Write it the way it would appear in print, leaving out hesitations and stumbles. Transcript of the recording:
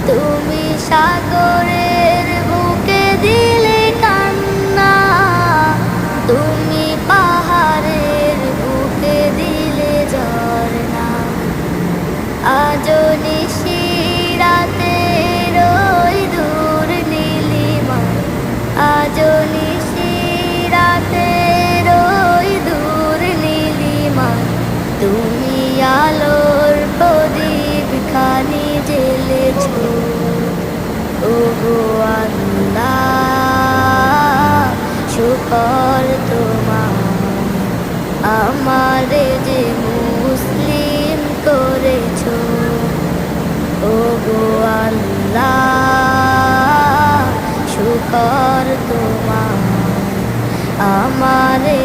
তুমি সাগরের বুকে দিলে কান্না, তুমি পাহাড়ের বুকে দিলে ঝরনা। আজও নিশিরাতে রই দূর নীলিমায়, আজও নিশিরাতে রই দূর নীলিমায়। তুমি আলোর প্রদীপ খানি জ্বেলেছ, ওগো আল্লাহ শুকর তোমার, আমারে যে মুসলিম করেছ। ওগো আল্লাহ শুকর তোমার, আমারে